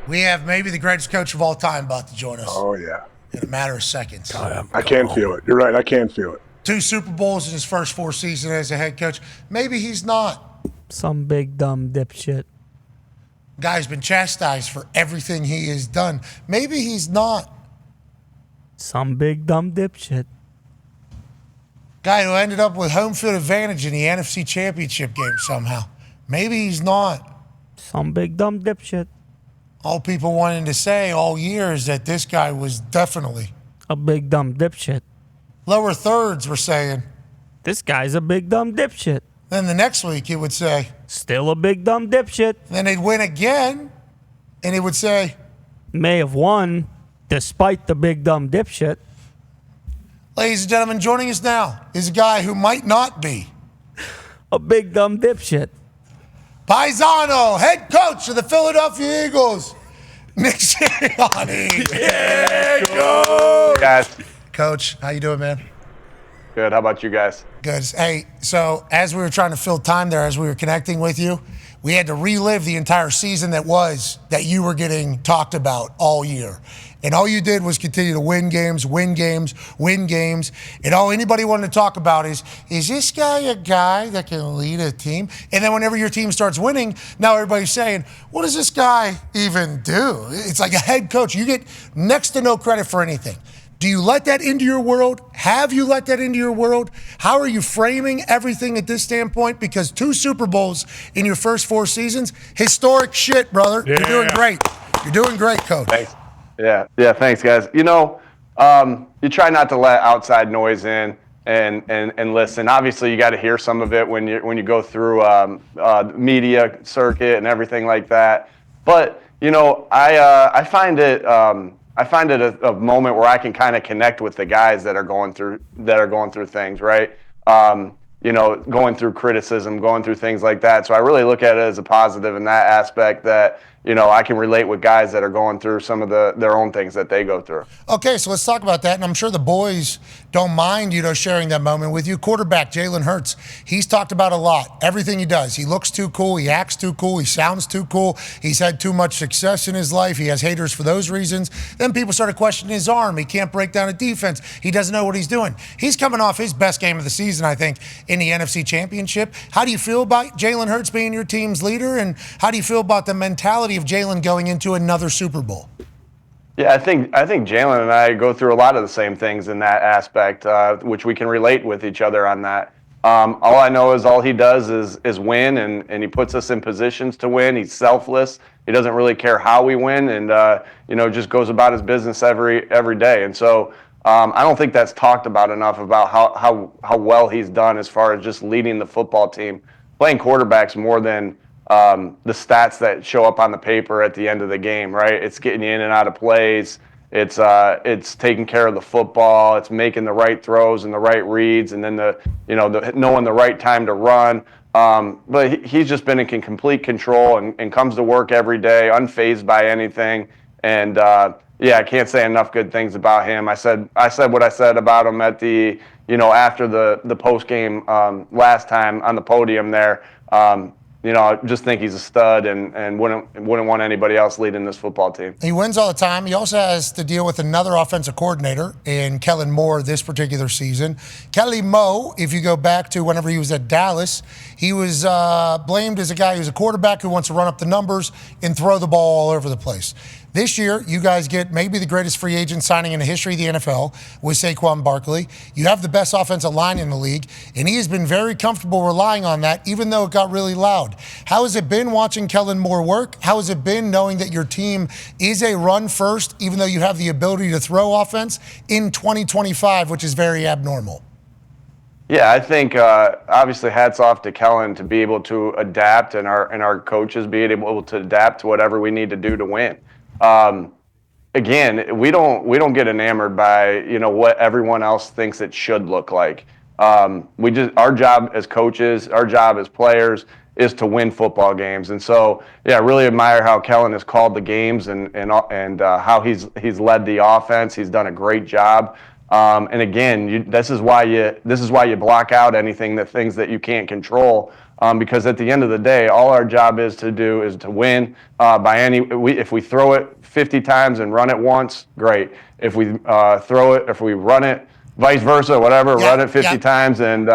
We have maybe the greatest coach of all time about to join us. Oh, yeah. In a matter of seconds. I can feel it. You're right. I can feel it. 2 Super Bowls in his first 4 seasons as a head coach. Maybe he's not. Some big dumb dipshit. Guy's been chastised for everything he has done. Maybe he's not. Some big dumb dipshit. Guy who ended up with home field advantage in the NFC Championship game somehow. Maybe he's not. Some big dumb dipshit. All people wanted to say all year is that this guy was definitely a big dumb dipshit. Lower thirds were saying, this guy's a big dumb dipshit. Then the next week it would say, still a big dumb dipshit. Then they'd win again, and it would say, may have won despite the big dumb dipshit. Ladies and gentlemen, joining us now is a guy who might not be a big dumb dipshit. Paisano, head coach of the Philadelphia Eagles, Nick Sirianni. Yeah, go! Guys. Coach, how you doing, man? Good. How about you guys? Good. Hey, so as we were trying to fill time there, as we were connecting with you, we had to relive the entire season that you were getting talked about all year. And all you did was continue to win games, win games, win games. And all anybody wanted to talk about is this guy a guy that can lead a team? And then whenever your team starts winning, now everybody's saying, what does this guy even do? It's like a head coach. You get next to no credit for anything. Do you let that into your world? Have you let that into your world? How are you framing everything at this standpoint? Because 2 Super Bowls in your first 4 seasons, historic shit, brother. Yeah. You're doing great. You're doing great, Coach. Thanks. Yeah, thanks, guys. You know, you try not to let outside noise in and listen. Obviously, you got to hear some of it when you go through the media circuit and everything like that. But you know, I find it a moment where I can kind of connect with the guys that are going through things, right? You know, going through criticism, going through things like that. So I really look at it as a positive in that aspect that, you know, I can relate with guys that are going through some of their own things that they go through. Okay, so let's talk about that. And I'm sure the boys don't mind, you know, sharing that moment with you. Quarterback Jalen Hurts, he's talked about a lot. Everything he does. He looks too cool. He acts too cool. He sounds too cool. He's had too much success in his life. He has haters for those reasons. Then people started questioning his arm. He can't break down a defense. He doesn't know what he's doing. He's coming off his best game of the season, I think, in the NFC Championship. How do you feel about Jalen Hurts being your team's leader? And how do you feel about the mentality of Jalen going into another Super Bowl? Yeah, I think Jalen and I go through a lot of the same things in that aspect, which we can relate with each other on that. All I know is all he does is win, and he puts us in positions to win. He's selfless. He doesn't really care how we win, and you know, just goes about his business every day. And so I don't think that's talked about enough about how well he's done as far as just leading the football team, playing quarterbacks more than the stats that show up on the paper at the end of the game, right? It's getting you in and out of plays. It's taking care of the football. It's making the right throws and the right reads, and then knowing the right time to run. But he's just been in complete control and comes to work every day, unfazed by anything. And yeah, I can't say enough good things about him. I said what I said about him at the after the post game last time on the podium there. You know, I just think he's a stud and wouldn't want anybody else leading this football team. He wins all the time. He also has to deal with another offensive coordinator in Kellen Moore this particular season. Kelly Moe, if you go back to whenever he was at Dallas, he was blamed as a guy who's a quarterback who wants to run up the numbers and throw the ball all over the place. This year, you guys get maybe the greatest free agent signing in the history of the NFL with Saquon Barkley. You have the best offensive line in the league, and he has been very comfortable relying on that, even though it got really loud. How has it been watching Kellen Moore work? How has it been knowing that your team is a run first, even though you have the ability to throw offense in 2025, which is very abnormal? Yeah, I think obviously hats off to Kellen to be able to adapt, and our coaches being able to adapt to whatever we need to do to win. Again, we don't get enamored by what everyone else thinks it should look like. Our job as coaches, our job as players is to win football games. And so, yeah, I really admire how Kellen has called the games and how he's led the offense. He's done a great job. And again, this is why you block out things that you can't control. because at the end of the day, all our job is to win if we throw it 50 times and run it once, great. If we if we run it, vice versa, whatever, run it 50 times and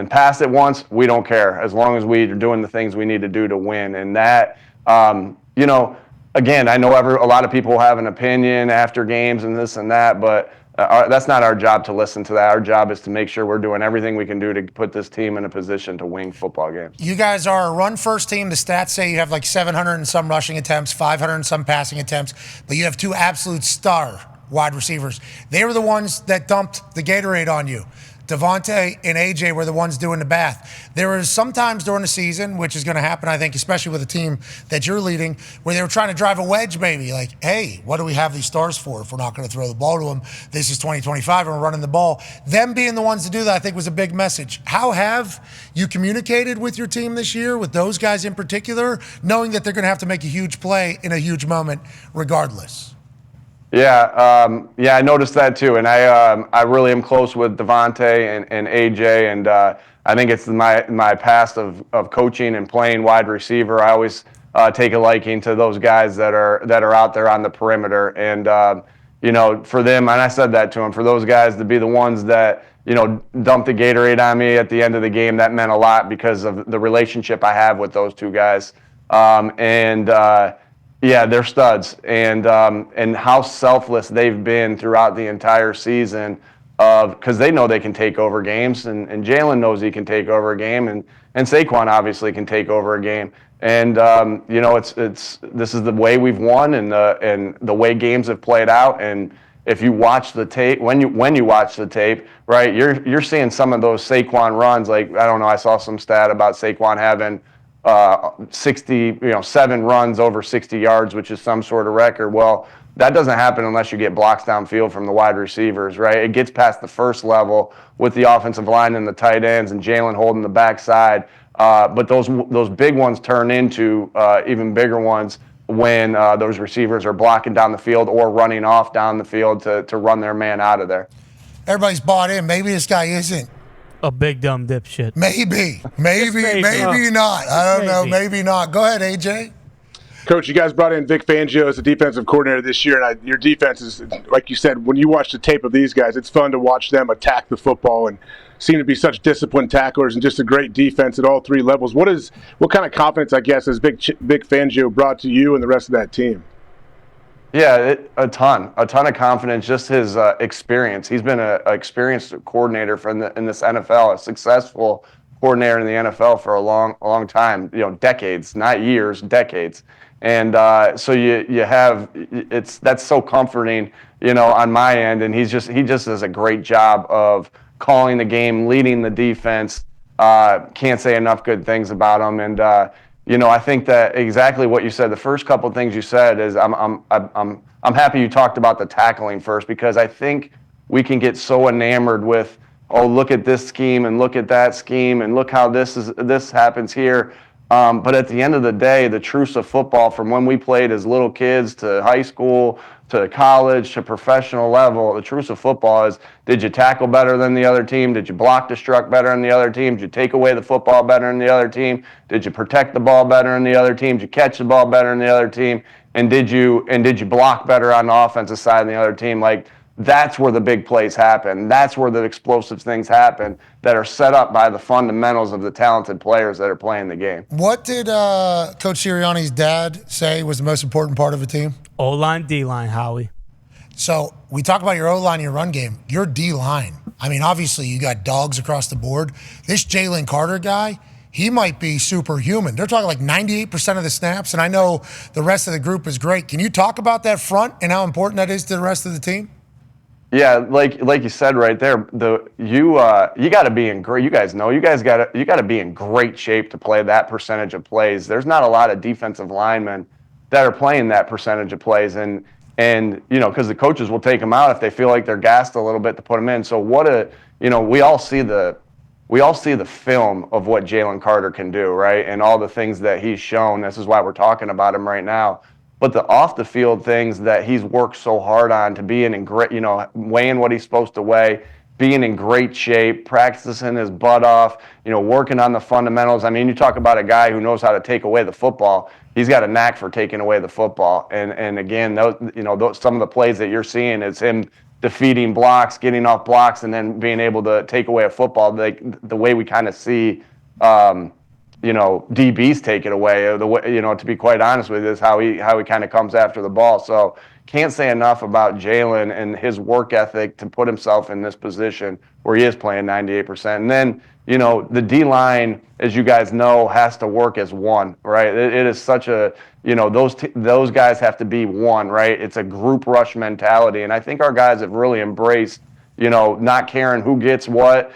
pass it once, we don't care, as long as we're doing the things we need to do to win. And that, again, I know a lot of people have an opinion after games and this and that, but that's not our job to listen to that. Our job is to make sure we're doing everything we can do to put this team in a position to win football games. You guys are a run-first team. The stats say you have like 700 and some rushing attempts, 500 and some passing attempts, but you have two absolute star wide receivers. They were the ones that dumped the Gatorade on you. DeVonta and AJ were the ones doing the bath. There was sometimes during the season, which is going to happen, I think, especially with a team that you're leading, where they were trying to drive a wedge maybe. Like, hey, what do we have these stars for if we're not going to throw the ball to them? This is 2025 and we're running the ball. Them being the ones to do that, I think, was a big message. How have you communicated with your team this year, with those guys in particular, knowing that they're going to have to make a huge play in a huge moment regardless? Yeah, I noticed that too, and I really am close with DeVonta and AJ, and I think it's my past of coaching and playing wide receiver. I always take a liking to those guys that are out there on the perimeter, and for them, and I said that to them, for those guys to be the ones that dumped the Gatorade on me at the end of the game, that meant a lot because of the relationship I have with those two guys, yeah, they're studs, and how selfless they've been throughout the entire season, because they know they can take over games, and Jalen knows he can take over a game, and Saquon obviously can take over a game, and this is the way we've won, and the way games have played out, and if you watch the tape, when you watch the tape, right, you're seeing some of those Saquon runs. Like, I don't know, I saw some stat about Saquon having 7 runs over 60 yards, which is some sort of record. Well, that doesn't happen unless you get blocks downfield from the wide receivers, right? It gets past the first level with the offensive line and the tight ends and Jalen holding the backside. But those big ones turn into even bigger ones when those receivers are blocking down the field or running off down the field to run their man out of there. Everybody's bought in. Maybe this guy isn't a big dumb dipshit. Maybe not. I don't know. Maybe not. Go ahead, AJ. Coach, you guys brought in Vic Fangio as a defensive coordinator this year, and your defense is, like you said, when you watch the tape of these guys, it's fun to watch them attack the football and seem to be such disciplined tacklers and just a great defense at all three levels. What kind of confidence, I guess, has Vic Fangio brought to you and the rest of that team? Yeah, a ton of confidence, just his experience. He's been an experienced coordinator in this NFL, a successful coordinator in the NFL for a long time, decades, not years, decades. And so you have, that's so comforting, on my end. And he just does a great job of calling the game, leading the defense. Can't say enough good things about him. And I think that exactly what you said. The first couple of things you said is I'm happy you talked about the tackling first, because I think we can get so enamored with, oh, look at this scheme and look at that scheme and look how this happens here. But at the end of the day, the truths of football, from when we played as little kids to high school to college to professional level, the truths of football is, did you tackle better than the other team? Did you block the struck better than the other team? Did you take away the football better than the other team? Did you protect the ball better than the other team? Did you catch the ball better than the other team? And did you block better on the offensive side than the other team? Like, that's where the big plays happen. That's where the explosive things happen that are set up by the fundamentals of the talented players that are playing the game. What did Coach Sirianni's dad say was the most important part of a team? O-line, D-line, Howie. So we talk about your O-line and your run game. Your D-line, I mean, obviously you got dogs across the board. This Jalen Carter guy, he might be superhuman. They're talking like 98% of the snaps, and I know the rest of the group is great. Can you talk about that front and how important that is to the rest of the team? Yeah, like you said right there, you got to be in great. You guys know you got to be in great shape to play that percentage of plays. There's not a lot of defensive linemen that are playing that percentage of plays, and because the coaches will take them out if they feel like they're gassed a little bit to put them in. So we all see the film of what Jalen Carter can do, right, and all the things that he's shown. This is why we're talking about him right now. But the off the field things that he's worked so hard on to be in and weighing what he's supposed to weigh, being in great shape, practicing his butt off, working on the fundamentals. I mean, you talk about a guy who knows how to take away the football. He's got a knack for taking away the football. And again, some of the plays that you're seeing is him defeating blocks, getting off blocks, and then being able to take away a football. Like the way we kind of see, DBs take it away. The way, to be quite honest with you, is how he kind of comes after the ball. So can't say enough about Jalen and his work ethic to put himself in this position where he is playing 98%. And then, the D-line, as you guys know, has to work as one, right? It is such a, those guys have to be one, right? It's a group rush mentality. And I think our guys have really embraced, not caring who gets what,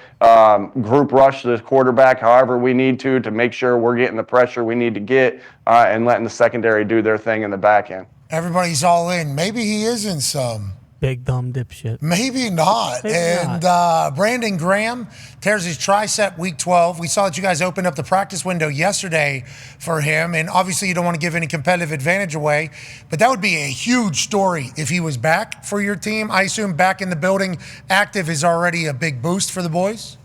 group rush the quarterback however we need to make sure we're getting the pressure we need to get and letting the secondary do their thing in the back end. Everybody's all in. Maybe he isn't some. Big dumb dipshit. Maybe not. Maybe not. Brandon Graham tears his tricep week 12. We saw that you guys opened up the practice window yesterday for him, and obviously you don't want to give any competitive advantage away, but that would be a huge story if he was back for your team. I assume back in the building, active is already a big boost for the boys?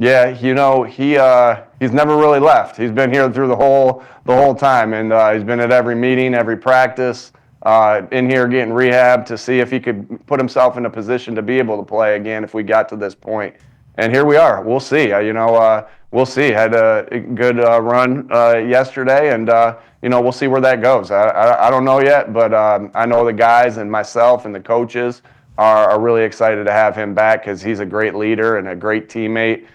Yeah, he's never really left. He's been here through the whole time, and he's been at every meeting, every practice, in here getting rehab to see if he could put himself in a position to be able to play again if we got to this point. And here we are. We'll see. We'll see. Had a good run yesterday, and we'll see where that goes. I don't know yet, but I know the guys and myself and the coaches are really excited to have him back because he's a great leader and a great teammate.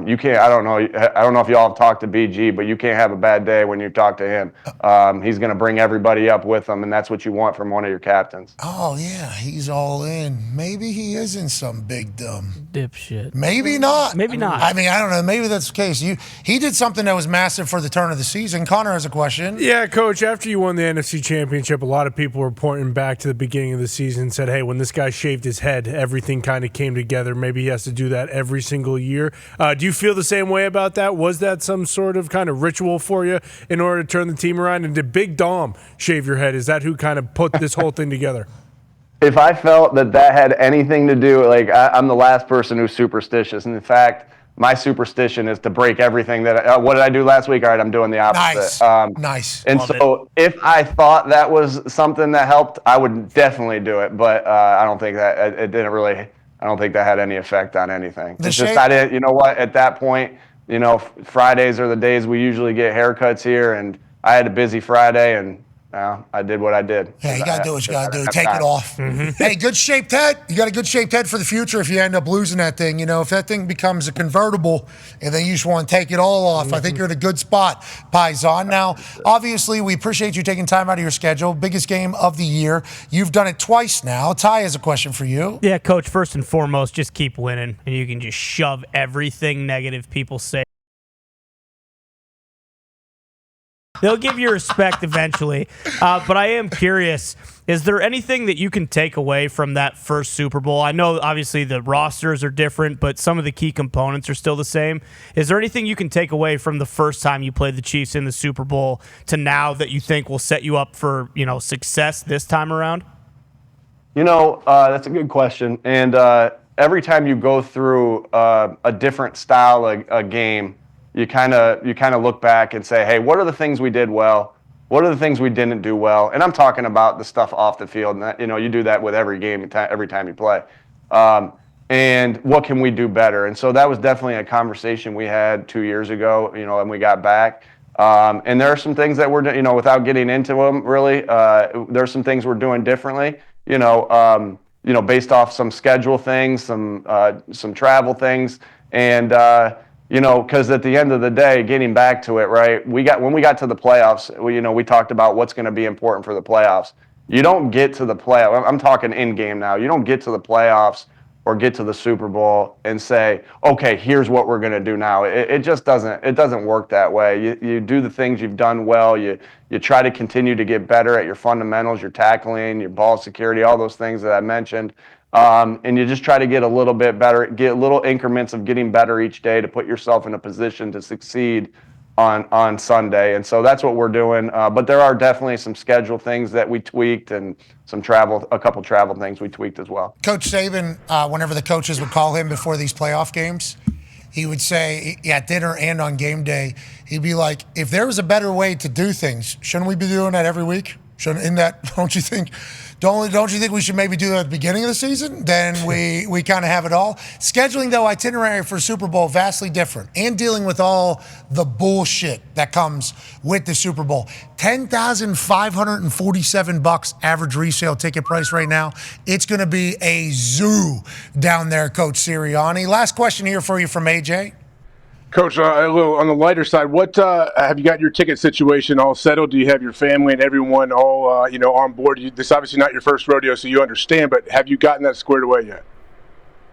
You can't. I don't know if y'all have talked to BG, but you can't have a bad day when you talk to him. He's going to bring everybody up with him, and that's what you want from one of your captains. Oh yeah, he's all in. Maybe he isn't some big dumb dipshit. Maybe not. Maybe not. I mean, I don't know. Maybe that's the case. He did something that was massive for the turn of the season. Connor has a question. Yeah, Coach. After you won the NFC Championship, a lot of people were pointing back to the beginning of the season and said, "Hey, when this guy shaved his head, everything kind of came together. Maybe he has to do that every single year." Do you feel the same way about that? Was that some sort of kind of ritual for you in order to turn the team around? And did Big Dom shave your head? Is that who kind of put this whole thing together? If I felt that had anything to do, I'm the last person who's superstitious. And in fact, my superstition is to break everything that. What did I do last week? All right, I'm doing the opposite. Nice. And so, if I thought that was something that helped, I would definitely do it. But I don't think that it didn't really. I don't think that had any effect on anything. It's just I didn't. You know what? At that point, Fridays are the days we usually get haircuts here, and I had a busy Friday, and I did what I did. Yeah, you got to do what you got to do. Take it off. Mm-hmm. Hey, good shaped head. You got a good shaped head for the future if you end up losing that thing. If that thing becomes a convertible and then you just want to take it all off, I think you're in a good spot, Paisan. Now, obviously, we appreciate you taking time out of your schedule. Biggest game of the year. You've done it twice now. Ty has a question for you. Yeah, Coach, first and foremost, just keep winning, and you can just shove everything negative people say. They'll give you respect eventually. But I am curious, is there anything that you can take away from that first Super Bowl? I know, obviously, the rosters are different, but some of the key components are still the same. Is there anything you can take away from the first time you played the Chiefs in the Super Bowl to now that you think will set you up for, success this time around? That's a good question. And every time you go through a different style a game, you kind of look back and say, hey, what are the things we did well? What are the things we didn't do well? And I'm talking about the stuff off the field. And that, you do that with every game, every time you play. And what can we do better? And so that was definitely a conversation we had 2 years ago, and we got back. And there are some things that we're, without getting into them really, there are some things we're doing differently, based off some schedule things, some travel things. And, because at the end of the day, getting back to it, right? When we got to the playoffs, we talked about what's going to be important for the playoffs. You don't get to the playoffs. I'm talking in game now. You don't get to the playoffs or get to the Super Bowl and say, okay, here's what we're going to do now. It just doesn't. It doesn't work that way. You do the things you've done well. You try to continue to get better at your fundamentals, your tackling, your ball security, all those things that I mentioned. And you just try to get a little bit better, get little increments of getting better each day to put yourself in a position to succeed on Sunday, and so that's what we're doing. But there are definitely some schedule things that we tweaked, and a couple travel things we tweaked as well. Coach Saban, whenever the coaches would call him before these playoff games, he would say at dinner and on game day, he'd be like, "If there was a better way to do things, shouldn't we be doing that every week? Don't you think? Don't you think we should maybe do that at the beginning of the season? Then we kind of have it all." Scheduling, though, itinerary for Super Bowl, vastly different. And dealing with all the bullshit that comes with the Super Bowl. $10,547 average resale ticket price right now. It's going to be a zoo down there, Coach Sirianni. Last question here for you from AJ. Coach, a little on the lighter side, what have you got your ticket situation all settled? Do you have your family and everyone all on board? This is obviously not your first rodeo, so you understand, but have you gotten that squared away yet?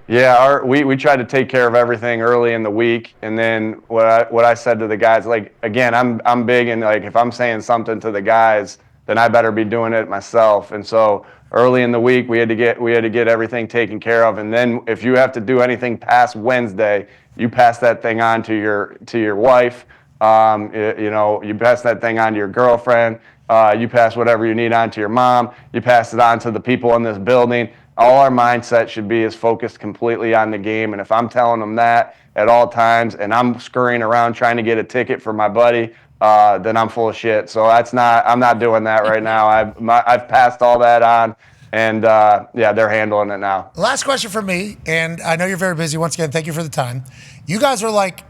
Yeah, we tried to take care of everything early in the week, and then what I said to the guys, like, again, I'm big, and like if I'm saying something to the guys, then I better be doing it myself. And so early in the week we had to get everything taken care of, and then if you have to do anything past Wednesday, you pass that thing on to your wife. You pass that thing on to your girlfriend. You pass whatever you need on to your mom. You pass it on to the people in this building. All our mindset should be is focused completely on the game. And if I'm telling them that at all times, and I'm scurrying around trying to get a ticket for my buddy, then I'm full of shit. So I'm not doing that right now. I've passed all that on. And, they're handling it now. Last question for me, and I know you're very busy. Once again, thank you for the time. You guys are like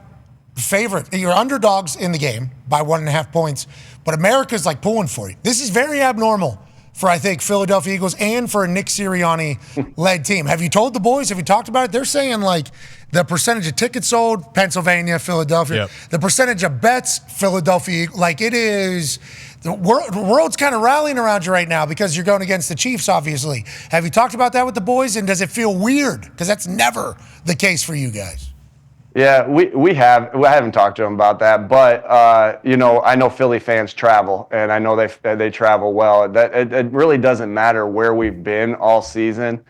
favorite. You're underdogs in the game by 1.5 points, but America's like pulling for you. This is very abnormal for, I think, Philadelphia Eagles and for a Nick Sirianni-led team. Have you told the boys? Have you talked about it? They're saying, like, the percentage of tickets sold, Pennsylvania, Philadelphia. Yep. The percentage of bets, Philadelphia. Like, it is – the world's kind of rallying around you right now because you're going against the Chiefs, obviously. Have you talked about that with the boys, and does it feel weird? Because that's never the case for you guys. Yeah, we haven't talked to them about that, but I know Philly fans travel, and I know they travel well. It really doesn't matter where we've been all season.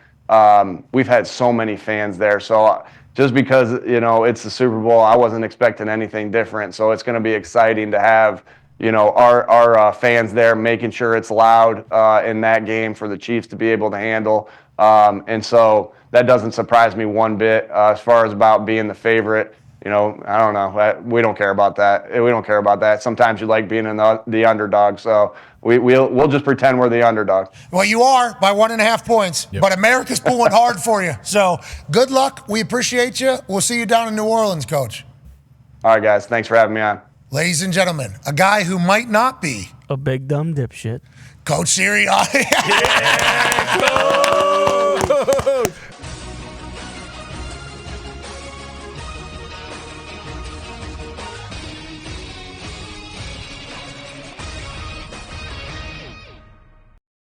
We've had so many fans there, so just because it's the Super Bowl, I wasn't expecting anything different. So it's going to be exciting to have our fans there, making sure it's loud in that game for the Chiefs to be able to handle, and so. That doesn't surprise me one bit. As far as about being the favorite, I don't know. We don't care about that. We don't care about that. Sometimes you like being in the underdog, so we'll just pretend we're the underdog. Well, you are by 1.5 points, but America's pulling hard for you. So good luck. We appreciate you. We'll see you down in New Orleans, Coach. All right, guys. Thanks for having me on. Ladies and gentlemen, a guy who might not be a big dumb dipshit, Coach Sirianni. Yeah, Coach!